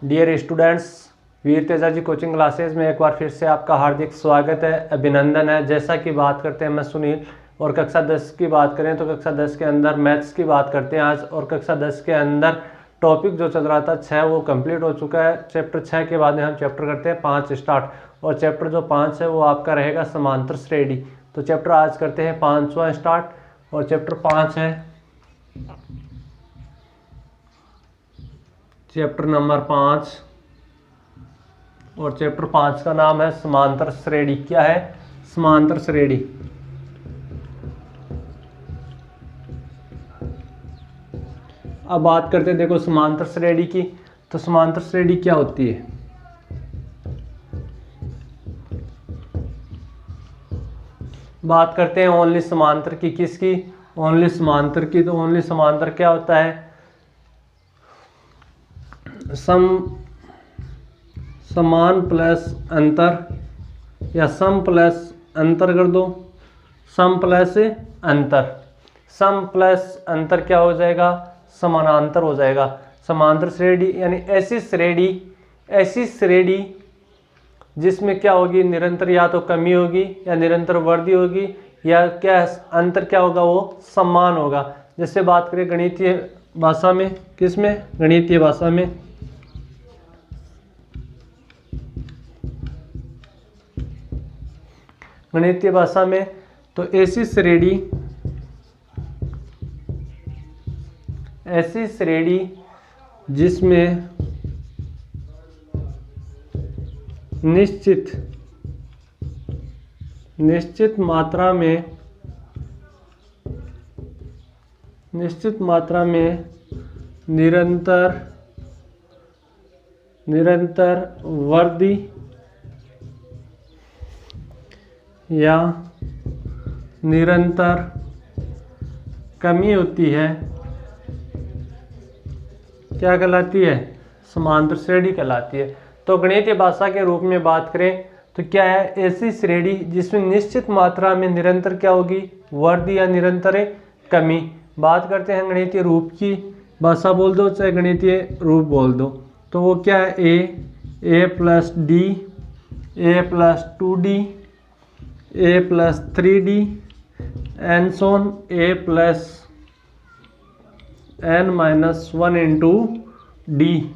Dear students, वीर Teja ji coaching classes में एक बार फिर से आपका हार्दिक स्वागत है, अभिनंदन है। जैसा कि बात करते हैं मैं सुनील, और कक्षा 10 की बात करें तो कक्षा 10 के अंदर मैथ्स की बात करते हैं आज। और कक्षा 10 के अंदर टॉपिक जो चल रहा था 6 वो कंप्लीट हो चुका है। चैप्टर 6 के बाद में हम चैप्टर करते हैं 5 स्टार्ट, और चैप्टर जो 5 है वो आपका रहेगा समांतर श्रेणी। तो चैप्टर आज करते हैं 5वां स्टार्ट, और चैप्टर 5 है चैप्टर नंबर 5, और चैप्टर 5 का नाम है समांतर श्रेणी। क्या है? समांतर श्रेणी। अब बात करते हैं देखो समांतर श्रेणी की। तो समांतर श्रेणी क्या होती है? बात करते हैं ओनली समांतर की। किसकी? ओनली समांतर की। तो ओनली समांतर क्या होता है? समान प्लस अंतर, या सम प्लस अंतर कर दो, सम प्लस अंतर। सम प्लस अंतर क्या हो जाएगा? समानांतर हो जाएगा। समांतर श्रेणी यानी ऐसी श्रेणी जिसमें क्या होगी? निरंतर या तो कमी होगी या निरंतर वृद्धि होगी, या क्या अंतर क्या होगा? वो समान होगा। जैसे बात करें गणितीय भाषा में, किसमें? गणितीय भाषा में गणितीय भाषा में तो ऐसी श्रेणी जिसमें निश्चित मात्रा में निरंतर वृद्धि या निरंतर कमी होती है, क्या कहलाती है? समांतर श्रेणी कहलाती है। तो गणितीय भाषा के रूप में बात करें तो क्या है? ऐसी श्रेणी जिसमें निश्चित मात्रा में निरंतर क्या होगी? वृद्धि या निरंतर कमी। बात करते हैं गणितीय रूप की। भाषा बोल दो चाहे गणितीय रूप बोल दो, तो वो क्या है? A plus D, A plus 2d, A plus 3d, and so on A plus n minus 1 into D.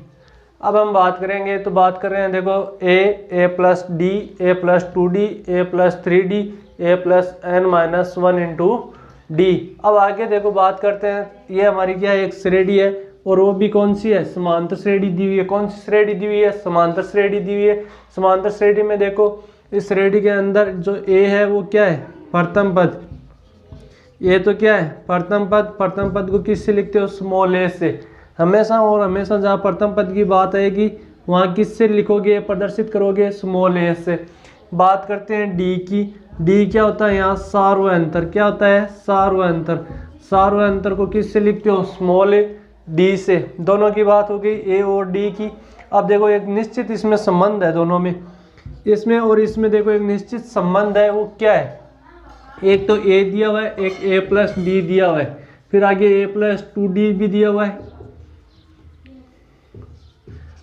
अब हम बात करेंगे तो बात कर रहे हैं देखो A plus D, A plus 2d, A plus 3d, A plus n minus 1 into D. अब आगे देखो बात करते हैं, ये हमारी क्या है? एक श्रेणी है, और वो भी कौन सी है? समांतर श्रेणी दी हुई है। कौन सी श्रेणी दी हुई है? समांतर श्रेणी दी हुई है। समांतर श्रेणी में देखो इस श्रेणी के अंदर जो ए है वो क्या है? प्रथम पद। ये तो क्या है? प्रथम पद। प्रथम पद को किससे लिखते हो? स्मॉल ए से। हमेशा और हमेशा जहाँ प्रथम पद की बात आएगी वहाँ किससे लिखोगे? प्रदर्शित करोगे? स्मॉल ए से। बात करते हैं डी की। डी क्या होता है? यहाँ सार्वय अंतर। क्या होता है? सार्वय अंतर। सार्वय अंतर को किससे लिखते हो? स्मॉल डी से। दोनों की बात हो गई ए और डी की। अब देखो एक निश्चित इसमें संबंध है दोनों में, इसमें और इसमें देखो एक निश्चित संबंध है। वो क्या है? एक तो ए दिया हुआ है, एक ए प्लस डी दिया हुआ है, फिर आगे ए प्लस 2d भी दिया हुआ है।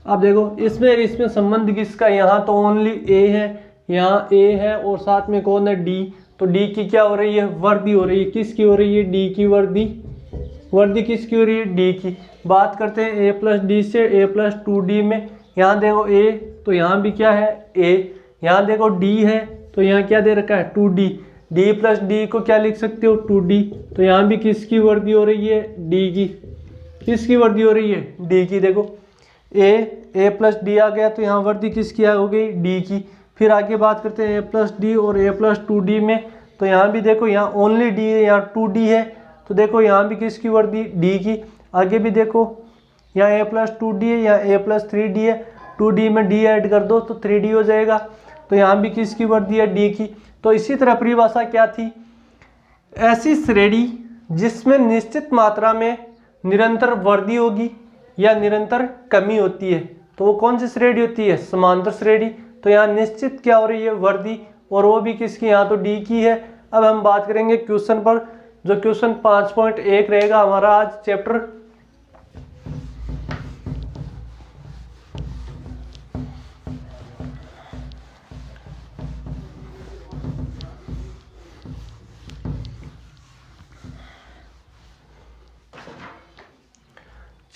अब देखो इसमें संबंध किसका? यहाँ तो ओनली ए है, यहाँ ए है और साथ में कौन है? डी। तो डी की क्या हो रही है? वृद्धि हो रही है। किसकी हो रही है? डी की वृद्धि। वृद्धि किसकी हो रही है? डी की। बात करते हैं ए प्लस डी से ए प्लस 2d में। यहाँ देखो ए, तो यहाँ भी क्या है? ए। यहाँ देखो डी है, तो यहाँ क्या दे रखा है? 2d। डी प्लस डी को क्या लिख सकते हो? 2d। तो यहाँ भी किसकी वृद्धि हो रही है? डी की। किसकी वृद्धि हो रही है? डी की। देखो ए प्लस डी आ गया, तो यहाँ वृद्धि किसकी हो गई? डी की। फिर आगे बात करते हैं ए प्लस डी और ए प्लस 2d में। तो यहाँ भी देखो यहाँ ओनली डी है, यहाँ 2d है, तो देखो यहाँ भी किसकी वृद्धि? डी की। आगे भी देखो यहाँ ए प्लस 2d है, यहाँ ए प्लस 3d है, 2d में d ऐड कर दो तो 3d हो जाएगा। तो यहाँ भी किसकी वृद्धि है? डी की। तो इसी तरह परिभाषा क्या थी? ऐसी श्रेणी जिसमें निश्चित मात्रा में निरंतर वृद्धि होगी या निरंतर कमी होती है, तो वो कौन सी श्रेणी होती है? समांतर श्रेणी। तो यहाँ निश्चित क्या हो रही है? वृद्धि, और वो भी किसकी? यहाँ तो डी की है। अब हम बात करेंगे क्वेश्चन पर, जो क्वेश्चन 5.1 रहेगा हमारा आज चैप्टर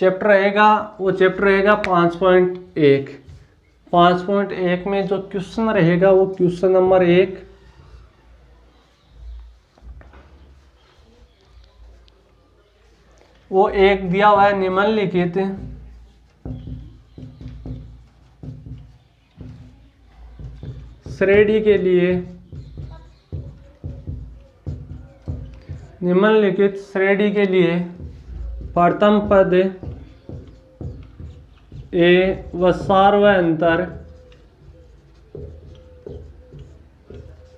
चैप्टर रहेगा वो चैप्टर रहेगा 5.1। 5.1 में जो क्वेश्चन रहेगा वो क्वेश्चन नंबर 1, वो एक दिया हुआ है, निम्नलिखित श्रेणी के लिए, निम्नलिखित श्रेणी के लिए प्रथम पद ए व सार्वंतर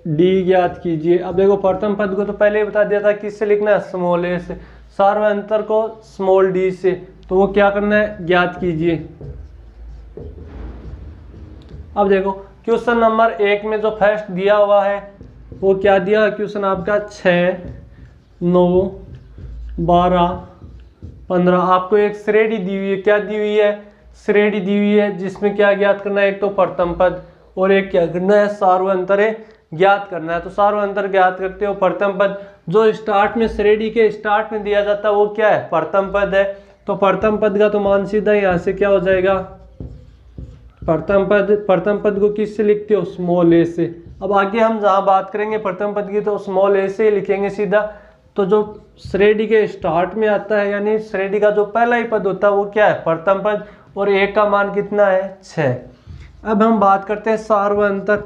डी ज्ञात कीजिए। अब देखो प्रथम पद को तो पहले ही बता दिया था किससे लिखना है, स्मॉल ए से, सार्वंतर को स्मॉल डी से, तो वो क्या करना है, ज्ञात कीजिए। अब देखो क्वेश्चन नंबर 1 में जो फर्स्ट दिया हुआ है वो क्या दिया, क्वेश्चन आपका 6, 9, 12, 15, आपको एक श्रेणी दी हुई है, क्या दी हुई है, श्रेणी दी हुई है, जिसमें क्या ज्ञात करना है, एक तो प्रथम पद और एक क्या करना है, सार्वंतर ज्ञात करना है। तो सार्वंतर ज्ञात करते हो, प्रथम पद जो स्टार्ट में श्रेणी के स्टार्ट में दिया जाता है वो क्या है, प्रथम पद है। तो प्रथम पद का तो मान सीधा यहाँ से क्या हो जाएगा, प्रथम पद को किससे लिखते हो, स्मॉल ए से। अब आगे हम जहाँ बात करेंगे प्रथम पद की तो स्मॉल ए से लिखेंगे सीधा। तो जो श्रेणी के स्टार्ट में आता है यानी श्रेणी का जो पहला ही पद होता है वो क्या है, प्रथम पद, और एक का मान कितना है, 6। अब हम बात करते हैं सार्वंतर।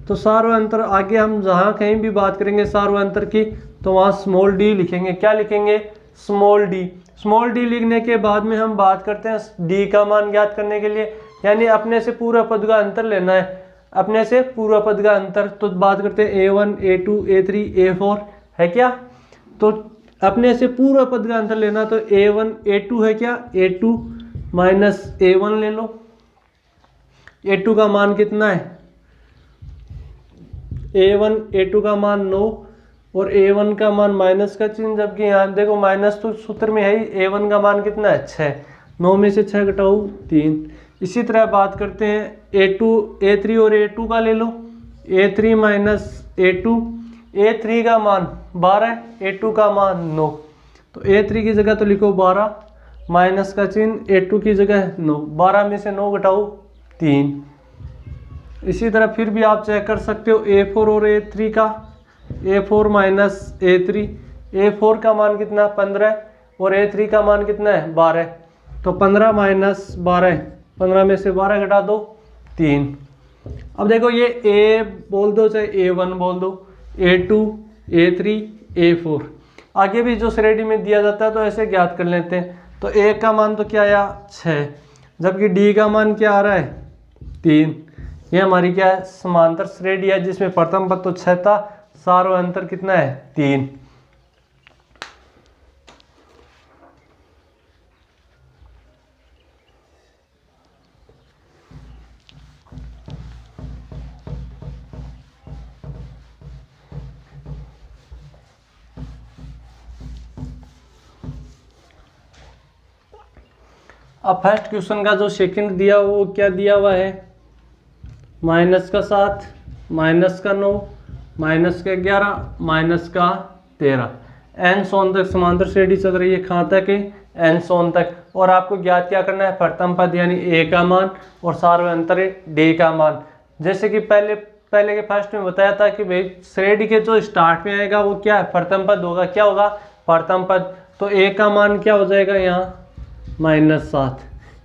तो सार्वंतर आगे हम जहाँ कहीं भी बात करेंगे सार्वंतर की तो वहाँ स्मॉल डी लिखेंगे। क्या लिखेंगे, स्मॉल डी। स्मॉल डी लिखने के बाद में हम बात करते हैं डी का मान ज्ञात करने के लिए, यानी अपने से पूरा पद का अंतर लेना है, अपने से पूरा पद का अंतर। तो बात करते हैं A1, A2, A3, A4 है क्या, तो अपने से पूरा पद का अंतर लेना, तो A1, A2 है क्या, A2 माइनस A1 ले लो। A2 का मान कितना है, A1, A2 का मान 9 और A1 का मान माइनस का चिन्ह, जबकि यहाँ देखो माइनस तो सूत्र में है ही, A1 का मान कितना है, 6, 9 में से 6 घटाओ 3। इसी तरह बात करते हैं A2, A3 और A2 का ले लो, A3 माइनस A2, A3 का मान 12, A2 का मान 9, तो A3 की जगह तो लिखो 12 माइनस का चिन्ह, A2 की जगह 9, 12 में से 9 घटाओ 3। इसी तरह फिर भी आप चेक कर सकते हो A4 और A3 का, A4 माइनस A3, A4 का मान कितना 15 और A3 का मान कितना है 12, तो 15 माइनस 12, 15 में से 12 घटा दो 3। अब देखो ये A बोल दो चाहे A1 बोल दो, A2, A3, A4, आगे भी जो श्रेणी में दिया जाता है तो ऐसे ज्ञात कर लेते हैं। तो A का मान तो क्या आया 6, जबकि D का मान क्या आ रहा है 3। ये हमारी क्या है, समांतर श्रेणी है जिसमें प्रथम पद तो 6 था, सार्वंतर कितना है 3। अब फर्स्ट क्वेश्चन का जो सेकंड दिया वो क्या दिया हुआ है, माइनस का 7, माइनस का 9, माइनस का 11, माइनस का 13, n सोन तक समांतर श्रेणी चल रही है, कहाँ तक है, n सोन तक। और आपको ज्ञात क्या करना है, प्रथम पद यानी a का मान और सार्वंतर d का मान। जैसे कि पहले के फर्स्ट में बताया था कि भाई श्रेणी के जो स्टार्ट में आएगा वो क्या है, प्रथम पद होगा, क्या होगा, प्रथम पद। तो a का मान क्या हो जाएगा यहाँ -7,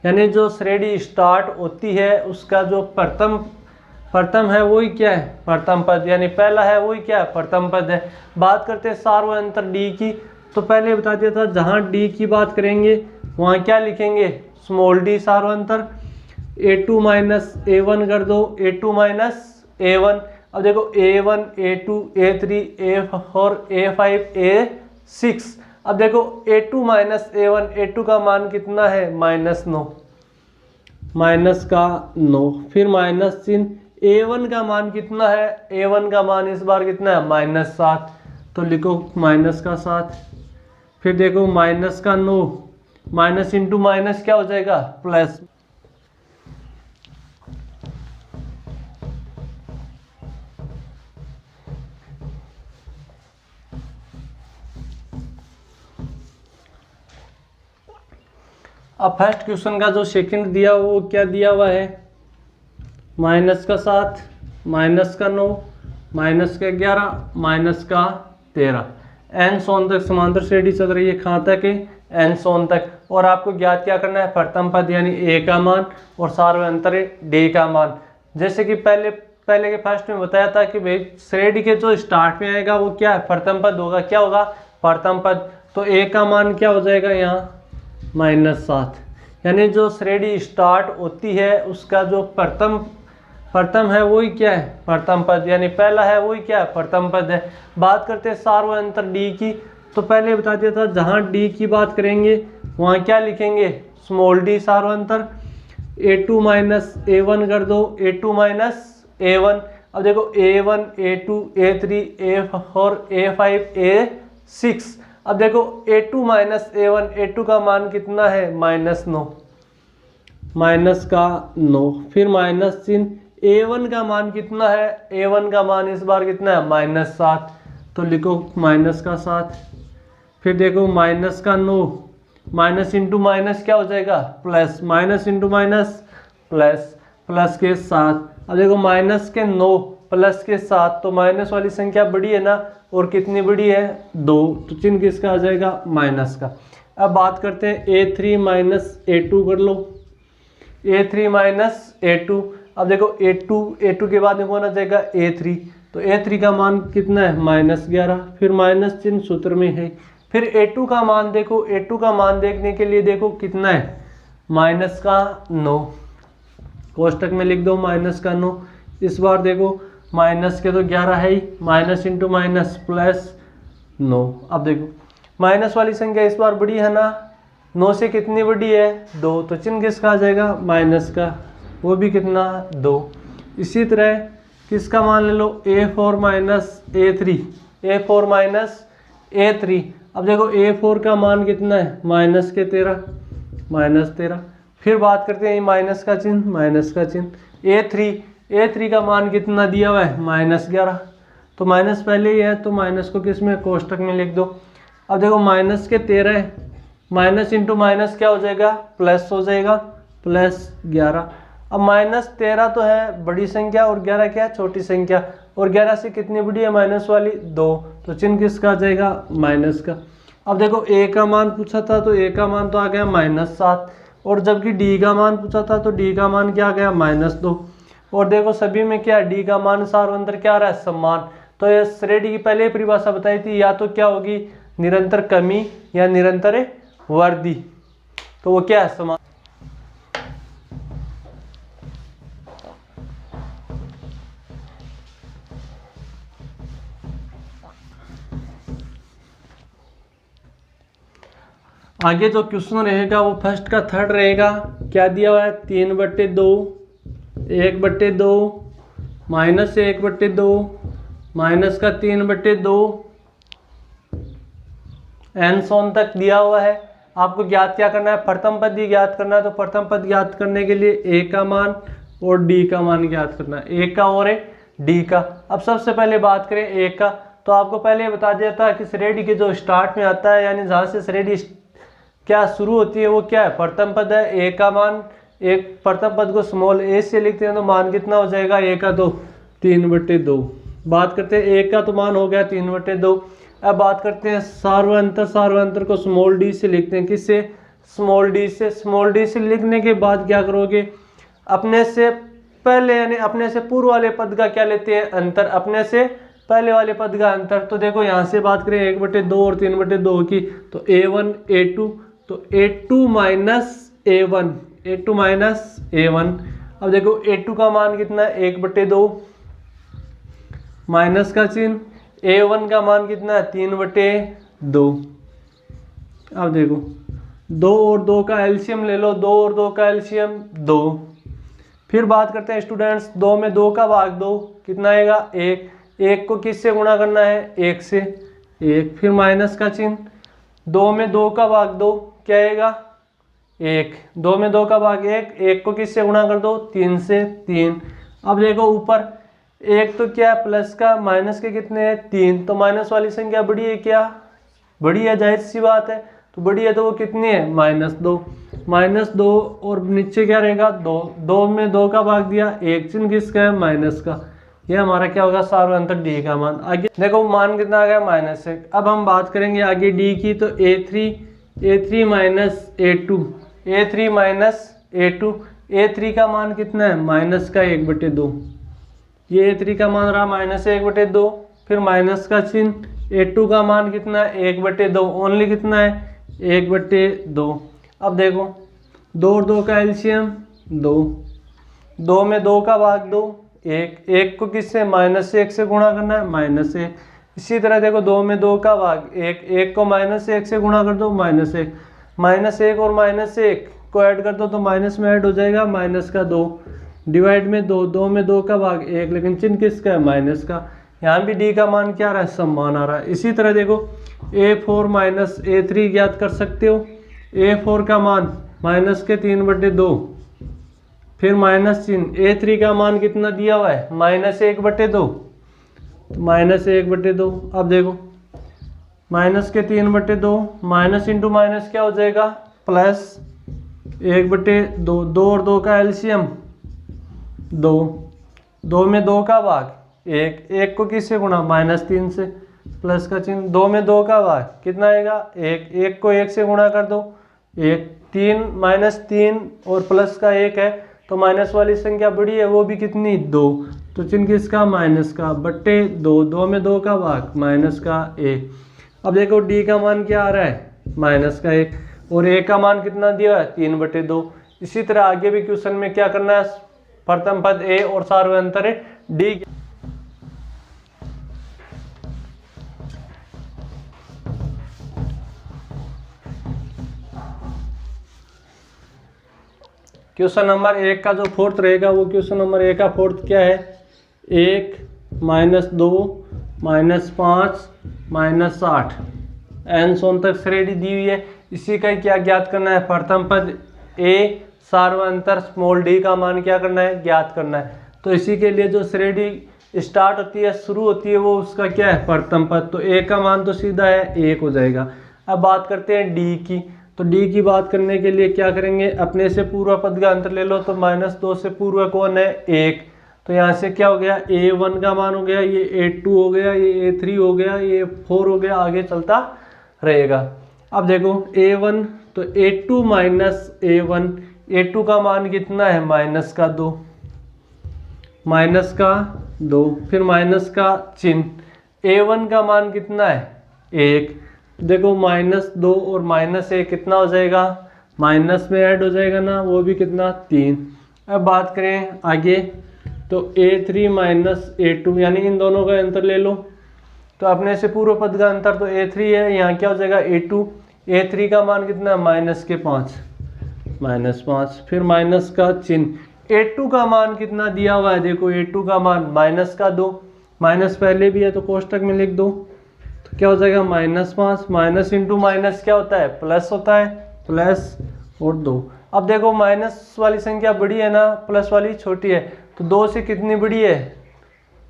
यानी जो श्रेणी स्टार्ट होती है उसका जो प्रथम है वही क्या है, प्रथम पद, यानी पहला है वही क्या है, प्रथम पद है। बात करते हैं सार्वंतर डी की, तो पहले बता दिया था जहाँ डी की बात करेंगे वहाँ क्या लिखेंगे, small D सार्वंतर। A2 minus A1 कर दो, A2 माइनस A1। अब देखो A1, A2, A3, A4, A5, A6। अब देखो A2 माइनस A1, A2 का मान कितना है -9, माइनस का 9, फिर माइनस चिन्ह। A1 का मान कितना है, A1 का मान इस बार कितना है -7, तो लिखो माइनस का 7। फिर देखो माइनस का 9, माइनस इंटू माइनस क्या हो जाएगा प्लस। अब फर्स्ट क्वेश्चन का जो सेकंड दिया वो क्या दिया हुआ है, माइनस का 7, माइनस का 9, माइनस का 11, माइनस का 13, एन सोन तक समांतर श्रेणी चल रही है, कहाँ तक है, एन सोन तक। और आपको ज्ञात क्या करना है, प्रथम पद यानी ए का मान और सार्वंतर डी का मान। जैसे कि पहले के फर्स्ट में बताया था कि भाई श्रेणी के जो स्टार्ट में आएगा वो क्या है, प्रथम पद होगा, क्या होगा, प्रथम पद। तो ए का मान क्या हो जाएगा यहाँ -7, यानी जो श्रेणी स्टार्ट होती है उसका जो प्रथम है वही क्या है, प्रथम पद, यानी पहला है वही क्या है, प्रथम पद है। बात करते हैं सार्वंतर डी की, तो पहले बता दिया था जहाँ डी की बात करेंगे वहाँ क्या लिखेंगे, small D सार्वंतर, A2 minus A1 कर दो, A2 माइनस A1। अब देखो A1, A2, A3, A4, A5, A6। अब देखो A2 माइनस A1, A2 का मान कितना है, -9, माइनस का 9, फिर माइनस चिन्ह। A1 का मान कितना है, A1 का मान इस बार कितना है, -7, तो लिखो माइनस का 7। फिर देखो माइनस का 9, माइनस इंटू माइनस क्या हो जाएगा, plus, minus into minus plus, plus के 7। अब देखो माइनस के 9 प्लस के 7, तो माइनस वाली संख्या बड़ी है ना, और कितनी बड़ी है, 2, तो चिन्ह किसका आ जाएगा, माइनस का। अब बात करते हैं A3 माइनस A2 कर लो, A3 माइनस A2। अब देखो A2 के बाद में कौन आ जाएगा, A3, तो A3 का मान कितना है, -11, फिर माइनस चिन्ह सूत्र में है। फिर A2 का मान देखो, A2 का मान देखने के लिए देखो कितना है, माइनस का 9, कोष्टक में लिख दो माइनस का 9। इस बार देखो माइनस के तो 11 है ही, माइनस इंटू माइनस प्लस 9। अब देखो माइनस वाली संख्या इस बार बड़ी है ना, 9 से कितनी बड़ी है, 2, तो चिन्ह किसका आ जाएगा, माइनस का, वो भी कितना, 2। इसी तरह किसका मान ले लो, A4 minus A3, A4 minus A3। अब देखो A4 का मान कितना है, माइनस के 13, -13। फिर बात करते हैं माइनस का चिन्ह, माइनस का चिन्ह। A3 का मान कितना दिया हुआ है, -11, तो माइनस पहले ही है, तो माइनस को किस में, कोष्टक में लिख दो। अब देखो माइनस के 13 है, माइनस इंटू माइनस क्या हो जाएगा, प्लस हो जाएगा, +11। अब -13 तो है बड़ी संख्या और 11 क्या है, छोटी संख्या, और 11 से कितनी बड़ी है, माइनस वाली, 2, तो चिन्ह किसका आ जाएगा, माइनस का। अब देखो A का मान पूछा था, तो A का मान तो आ गया -7, और जबकि D का मान पूछा था तो D का मान क्या आ गया, -2। और देखो सभी में क्या, D का मान सार्वंतर क्या आ रहा है, समान। तो ये श्रेणी की पहले परिभाषा बताई थी, या तो क्या होगी, निरंतर कमी या निरंतर वृद्धि, तो वो क्या है, समान। आगे जो क्वेश्चन रहेगा वो फर्स्ट का थर्ड रहेगा। क्या दिया हुआ है, 3/2, 1/2, -1/2, माइनस का 3/2, एन सोन तक दिया हुआ है। आपको ज्ञात क्या करना है, प्रथम पद ही ज्ञात करना है। तो प्रथम पद ज्ञात करने के लिए ए का मान और डी का मान ज्ञात करना है, ए का और डी का। अब सबसे पहले बात करें ए का, तो आपको पहले बता दिया था कि श्रेणी के जो स्टार्ट में आता है, यानी जहाँ से श्रेणी क्या शुरू होती है वो क्या है, प्रथम पद है। ए का मान, एक प्रथम पद को स्मॉल ए से लिखते हैं तो मान कितना हो जाएगा, ए का तो 3/2। बात करते हैं ए का तो मान हो गया 3/2। अब बात करते हैं सार्वंतर, सार्वंतर को स्मॉल डी से लिखते हैं, किससे, स्मॉल डी से। स्मॉल डी से लिखने के बाद क्या करोगे, अपने से पहले यानी अपने से पूर्व वाले पद का क्या लेते हैं, अंतर, अपने से पहले वाले पद का अंतर। तो देखो यहाँ से बात करें 1/2 और 3/2 की, तो A1 A2, तो A2 minus A1, A2 minus A1। अब देखो A2 का मान कितना है, 1/2, माइनस का चिन्ह, A1 का मान कितना है, 3/2। अब देखो 2 और 2 का एलसीएम ले लो, 2 और 2 का एलसीएम 2। फिर बात करते हैं स्टूडेंट्स, 2 में 2 का भाग 2 कितना आएगा, 1। 1 को किससे गुणा करना है, 1 से, 1। फिर माइनस का चिन्ह, 2 में 2 का भाग 2 क्या आएगा, 1। 2 में 2 का भाग 1, 1 को किससे गुणा कर दो, 3 से, 3। अब देखो ऊपर 1 तो क्या है, प्लस का, माइनस के कितने हैं, 3। तो माइनस वाली संख्या बड़ी है क्या, बड़ी है, जाहिर सी बात है, तो बड़ी है तो वो कितनी है, -2। -2 और नीचे क्या रहेगा 2, 2 में 2 का भाग दिया, एक चिन्ह किसका है माइनस का, ये हमारा क्या होगा सार्वधातुक डी का मान। आगे देखो मान कितना आ गया -1। अब हम बात करेंगे आगे डी की, तो A3 minus A2, A3 minus A2, A3 का मान कितना है माइनस का 1/2, ये A3 का मान रहा -1/2, फिर माइनस का चिन्ह, A2 का मान कितना है 1/2, ओनली कितना है 1/2। अब देखो 2 और 2 का एलसीएम 2, 2 में 2 का भाग 2, 1, 1 को किससे -1 से गुणा करना है -1। इसी तरह देखो 2 में 2 का भाग 1, 1 को -1 से गुणा कर दो -1, -1 और -1 को ऐड कर दो तो माइनस में ऐड हो जाएगा माइनस का 2, डिवाइड में 2, 2 में 2 का भाग 1, लेकिन चिन्ह किसका है माइनस का। यहाँ भी डी का मान क्या आ रहा है समान आ रहा है। इसी तरह देखो A4 माइनस A3 ज्ञात कर सकते हो। A4 का मान माइनस के 3/2, फिर माइनस चिन्ह, A3 का मान कितना दिया हुआ है -1/2, तो -1/2। अब देखो माइनस के 3/2, माइनस इंटू माइनस क्या हो जाएगा प्लस 1/2, 2 और 2 का एलसीएम 2, 2 में 2 का भाग 1, 1 को किससे गुणा -3 से, प्लस का चिन्ह, 2 में 2 का भाग कितना आएगा 1, 1 को 1 से गुणा कर दो 1, 3 -3 और प्लस का 1 है तो माइनस वाली संख्या बड़ी है, वो भी कितनी 2, तो चिन्ह किसका माइनस का बट्टे 2, 2 में 2 का भाग माइनस का 1। अब देखो डी का मान क्या आ रहा है -1 और ए का मान कितना दिया है 3/2। इसी तरह आगे भी क्वेश्चन में क्या करना है, प्रथम पद ए और सार्वधातुक डी। क्वेश्चन नंबर 1 का जो फोर्थ रहेगा वो क्वेश्चन नंबर 1 का फोर्थ क्या है, 1 -2 -5 -8 n सोन तक श्रेणी दी हुई है। इसी का क्या ज्ञात करना है, प्रथम पद ए सार्वधातुक स्मॉल डी का मान क्या करना है ज्ञात करना है। तो इसी के लिए जो श्रेणी स्टार्ट होती है शुरू होती है वो उसका क्या है प्रथम पद, तो ए का मान तो सीधा है 1 हो जाएगा। अब बात करते हैं डी की, तो डी की बात करने के लिए क्या करेंगे, अपने से पूर्व पद का अंतर ले लो, तो -2 से पूर्व कौन है 1, तो यहाँ से क्या हो गया A1 का मान हो गया, ये A2 हो गया, ये A3 हो गया, ये A4 हो गया, आगे चलता रहेगा। अब देखो A1 तो A2 माइनस A1, A2 का मान कितना है -2, -2, फिर माइनस का चिन्ह, A1 का मान कितना है 1, देखो -2 और -1 कितना हो जाएगा माइनस में ऐड हो जाएगा ना, वो भी कितना 3। अब बात करें आगे, तो A3 माइनस A2 यानी इन दोनों का अंतर ले लो, तो अपने से पूर्व पद का अंतर तो A3 है, यहाँ क्या हो जाएगा A2, A3 का मान कितना है -5, फिर माइनस का चिन्ह, A2 का मान कितना दिया हुआ है, देखो A2 का मान -2, माइनस पहले भी है तो कोष्टक में लिख दो, तो क्या हो जाएगा -5, माइनस इंटू माइनस क्या होता है प्लस होता है, प्लस और 2। अब देखो माइनस वाली संख्या बड़ी है ना, प्लस वाली छोटी है, तो 2 से कितनी बड़ी है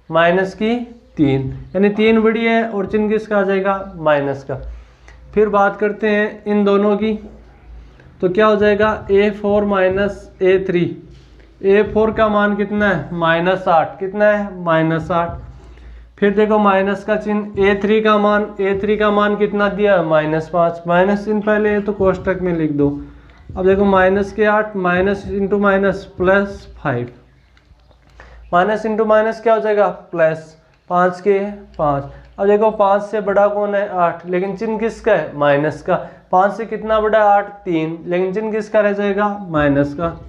माइनस की 3, यानी 3 बड़ी है और चिन्ह किसका आ जाएगा माइनस का। फिर बात करते हैं इन दोनों की, तो क्या हो जाएगा A4 माइनस A3, A4 का मान कितना है -8, कितना है -8। फिर देखो माइनस का चिन्ह, A3 का मान कितना दिया है -5, माइनस चिन्ह पहले है तो कोष्टक में लिख दो। अब देखो माइनस के 8, minus into minus +5, minus into minus क्या हो जाएगा प्लस, 5 के 5। अब देखो 5 से बड़ा कौन है 8, लेकिन चिन्ह किसका है माइनस का। 5 से कितना बड़ा 8 3, लेकिन चिन्ह किसका रह जाएगा माइनस का।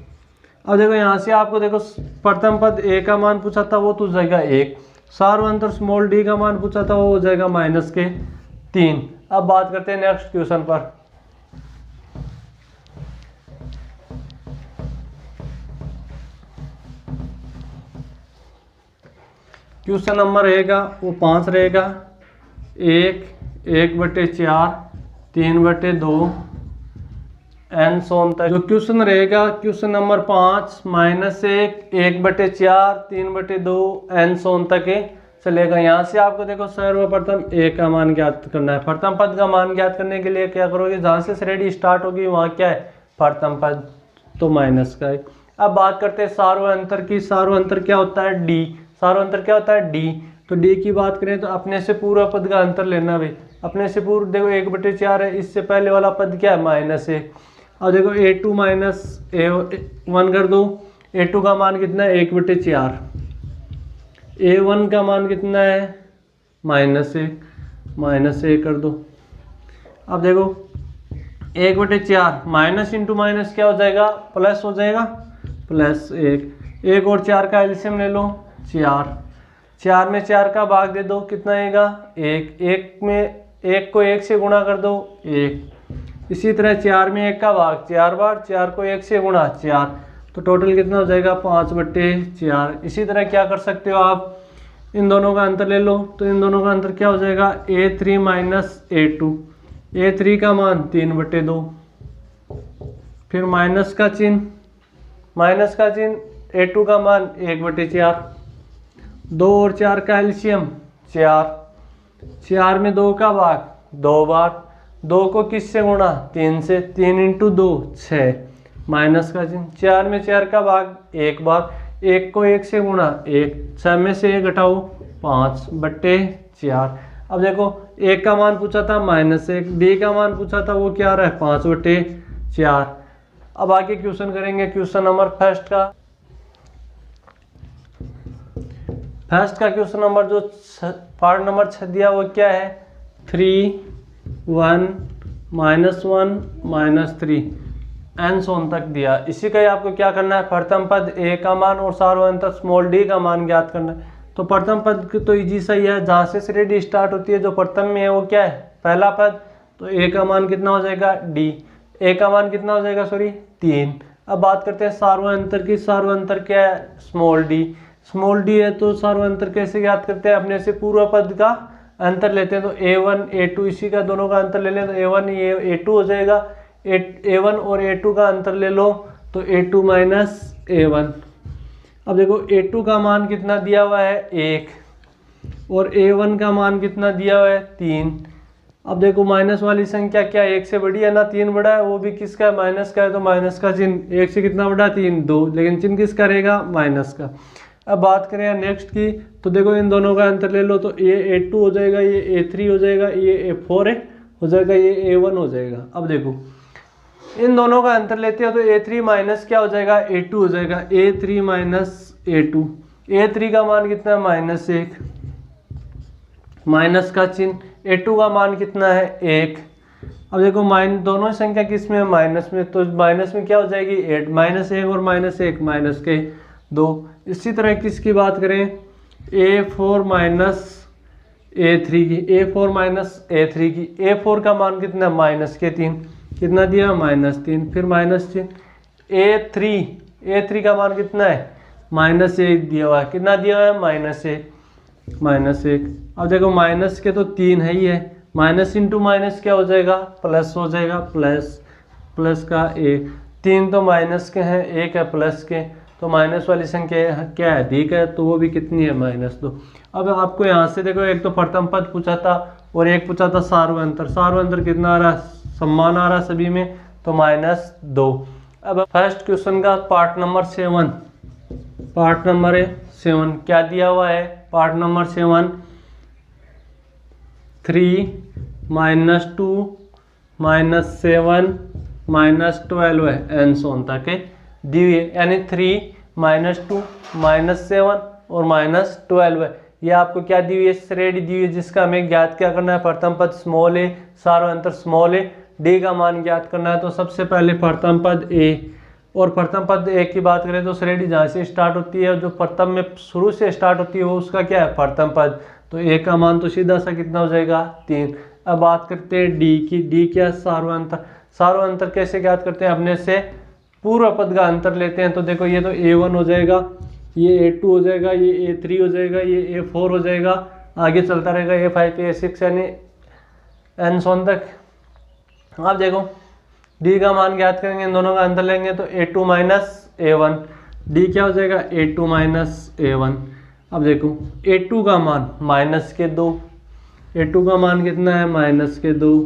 अब देखो यहाँ से आपको देखो प्रथम पद ए का मान पूछा था वो तो जाएगा 1, सार्वधातुक स्मॉल डी का मान पूछा था वो हो जाएगा -3। अब बात करते हैं नेक्स्ट क्वेश्चन पर। क्वेश्चन नंबर रहेगा वो 5 रहेगा, 1/4 3/2 n सोन तक। जो क्वेश्चन रहेगा क्वेश्चन नंबर 5 -1 1/4 3/2 n सोन तक चलेगा। यहाँ से आपको देखो सर्वप्रथम ए का मान ज्ञात करना है। प्रथम पद का मान ज्ञात करने के लिए क्या करोगे, जहाँ से श्रेणी स्टार्ट होगी वहाँ क्या है प्रथम पद तो माइनस का 1। अब बात करते हैं सार्वअंतर की। सार्वअंतर क्या होता है? डी। सार्वअंतर क्या होता है? डी। तो डी की बात करें तो अपने से पूर्व पद का अंतर लेना भाई। अपने से पूर्व देखो 1/4 है, इससे पहले वाला पद क्या है? -1। अब देखो a2 माइनस a1 कर दो। a2 का मान कितना है? 1/4। a1 का मान कितना है? -1 कर दो। अब देखो 1/4 माइनस इंटू माइनस क्या हो जाएगा? प्लस हो जाएगा, +1। 1 और 4 का एलसीएम ले लो, 4। 4 में 4 का भाग दे दो, कितना आएगा? 1। 1 में 1 को 1 से गुणा कर दो, 1। इसी तरह 4 में 1 का भाग 4 बार, 4 को 1 से गुणा 4, तो टोटल कितना हो जाएगा? 5/4। इसी तरह क्या कर सकते हो आप? इन दोनों का अंतर ले लो, तो इन दोनों का अंतर क्या हो जाएगा? a3 minus a2। a3 का मान 3/2, फिर माइनस का चिन्ह, a2 का मान 1/4। 2 और 4 का एलसीएम 4। 4 में 2 का भाग 2 बार, 2 को किससे गुणा? 3 से। 3 × 2 6, माइनस का चिन्ह। 4 में 4 का भाग 1 बार, 1 को 1 से गुणा 1, 6 में से 1 घटाओ, 5/4। अब देखो 1 का मान पूछा था -1, b का मान पूछा था वो क्या रहा है? 5/4। अब आगे क्वेश्चन करेंगे, क्वेश्चन नंबर फर्स्ट का। क्वेश्चन नंबर जो पार्ट नंबर 6 दिया वो क्या है? 3 1 -1 -3 n सोन तक दिया। इसी का ही आपको क्या करना है? प्रथम पद a का मान और सार्वअंतर स्मॉल d का मान ज्ञात करना है। तो प्रथम पद तो इजी सही है, जहाँ से श्रेणी स्टार्ट होती है जो प्रथम में है वो क्या है? पहला पद। तो a का मान कितना हो जाएगा? d। a का मान कितना हो जाएगा? सॉरी 3। अब बात करते हैं सार्वअंतर की। सार्वअंतर क्या है? Small d। स्मॉल d है तो सार्वअंतर कैसे ज्ञात करते हैं? अपने से पूर्व पद का अंतर लेते हैं, तो a1 a2 इसी का दोनों का अंतर ले लें तो a1 a2 हो जाएगा। a1 और a2 का अंतर ले लो तो a2 माइनस a1। अब देखो a2 का मान कितना दिया हुआ है? 1, और a1 का मान कितना दिया हुआ है? 3। अब देखो माइनस वाली संख्या क्या 1 से बड़ी है ना? 3 बड़ा है, वो भी किसका है? माइनस का है, तो माइनस का चिन्ह 1 से कितना बड़ा? 3 2, लेकिन चिन्ह किसका रहेगा? माइनस का। अब बात करें नेक्स्ट की, तो देखो इन दोनों का अंतर ले लो, तो ये a2 हो जाएगा, ये a3 हो जाएगा, ये a4 हो जाएगा, ये a1 हो जाएगा। अब देखो इन दोनों का अंतर लेते हैं तो a3 माइनस क्या हो जाएगा? a2 हो जाएगा। a3 माइनस a2, a3 का मान कितना है? -1, माइनस का चिन्ह, a2 का मान कितना है? 1। अब देखो दोनों संख्या किस में है? माइनस में, तो माइनस में क्या हो जाएगी? 8। -1 और -1 माइनस के 2। इसी तरह किसकी बात करें? a4 माइनस a3 की, a4 माइनस a3 की। a4 का मान कितना? -3। कितना दिया? -3। फिर माइनस चिन्ह a3 का मान कितना है? -1 दिया हुआ है। कितना दिया हुआ है? -1। अब देखो माइनस के तो 3 है ही है, माइनस इंटू माइनस क्या हो जाएगा? प्लस हो जाएगा, प्लस का 1। 3 तो माइनस के हैं, 1 है प्लस के, तो माइनस वाली संख्या क्या है? अधिक है, तो वो भी कितनी है? -2। अब आपको यहाँ से देखो एक तो प्रथम पद पूछा था और एक पूछा था सार्वअंतर। सार्वअंतर कितना आ रहा है? समान आ रहा सभी में, तो -2। अब फर्स्ट क्वेश्चन का पार्ट नंबर 7। पार्ट नंबर 7 क्या दिया हुआ है? पार्ट नंबर 7 3 -2 -7 -12 है, n सोन तक है दी हुई है, यानी 3 -2 -7 और -12 है। ये आपको क्या दी हुई है? श्रेणी दी हुई है, जिसका हमें ज्ञात क्या करना है? प्रथम पद स्मॉल a, सार्वअंतर स्मॉल a, d का मान ज्ञात करना है। तो सबसे पहले प्रथम पद a, और प्रथम पद a की बात करें तो श्रेणी जहाँ से स्टार्ट होती है, जो प्रथम में शुरू से स्टार्ट होती है, वो उसका क्या है? प्रथम पद। तो a का मान तो सीधा सा कितना हो जाएगा? 3। अब बात करते हैं d की। d क्या? सार्वअंतर। सार्वअंतर कैसे ज्ञात करते हैं? अपने से पूर्व पद का अंतर लेते हैं, तो देखो ये तो a1 हो जाएगा, ये a2 हो जाएगा, ये a3 हो जाएगा, ये a4 हो जाएगा, आगे चलता रहेगा a5 a6 यानी n सोन तक। अब देखो d का मान ज्ञात करेंगे, इन दोनों का अंतर लेंगे तो a2 माइनस a1। d क्या हो जाएगा? a2 minus a1। अब देखो a2 का मान -2, a2 का मान कितना है? -2।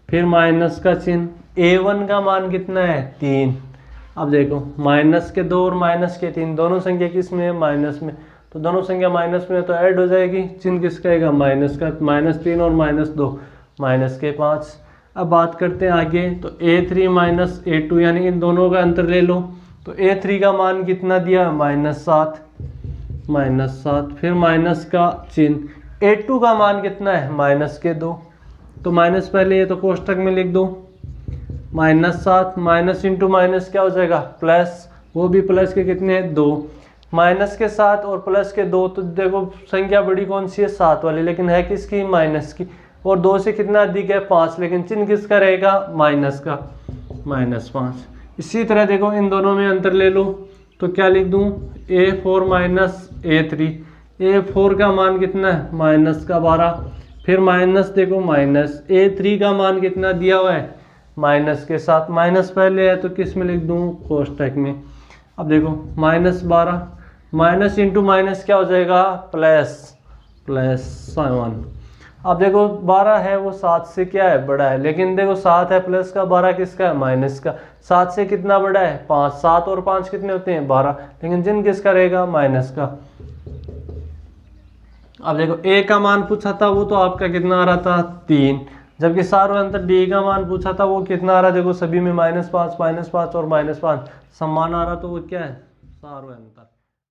फिर माइनस का चिन्ह, A1 का मान कितना है 3। अब देखो माइनस के 2 और माइनस के 3 दोनों संख्या किस में है माइनस में, तो दोनों संख्या माइनस में है तो ऐड हो जाएगी, चिन्ह किसका आएगा माइनस का, -3 और -2 -5। अब बात करते हैं आगे, तो A3 माइनस A2 यानी इन दोनों का अंतर ले लो, तो A3 का मान कितना दिया -7, फिर माइनस का चिन्ह, A2 का मान कितना है -2, तो माइनस पहले ये तो कोष्टक में लिख दो, -7 माइनस इंटू माइनस क्या हो जाएगा प्लस, वो भी प्लस के कितने हैं 2, माइनस के 7 और प्लस के 2, तो देखो संख्या बड़ी कौन सी है 7 वाली, लेकिन है किसकी माइनस की, और 2 से कितना अधिक है 5, लेकिन चिन्ह किसका रहेगा माइनस का, -5। इसी तरह देखो इन दोनों में अंतर ले लो, तो क्या लिख दूं A4 माइनस A3, A4 का मान कितना है -12, फिर माइनस देखो माइनस A3 का मान कितना दिया हुआ है माइनस के साथ, माइनस पहले है तो किस में लिख दूं कोष्टक में। अब देखो -12 माइनस इंटू माइनस क्या हो जाएगा +7। अब देखो 12 है वो 7 से क्या है बड़ा है, लेकिन देखो 7 है प्लस का, 12 किसका है माइनस का, 7 से कितना बड़ा है 5, 7 और 5 कितने होते हैं 12, लेकिन चिन्ह किसका रहेगा माइनस का। अब देखो A का मान पूछा था वो तो आपका कितना आ रहा था 3, जबकि सारों अंतर D का मान पूछा था वो कितना आ रहा, देखो सभी में -5 और -5 समान आ रहा, तो वो क्या है सारों अंतर।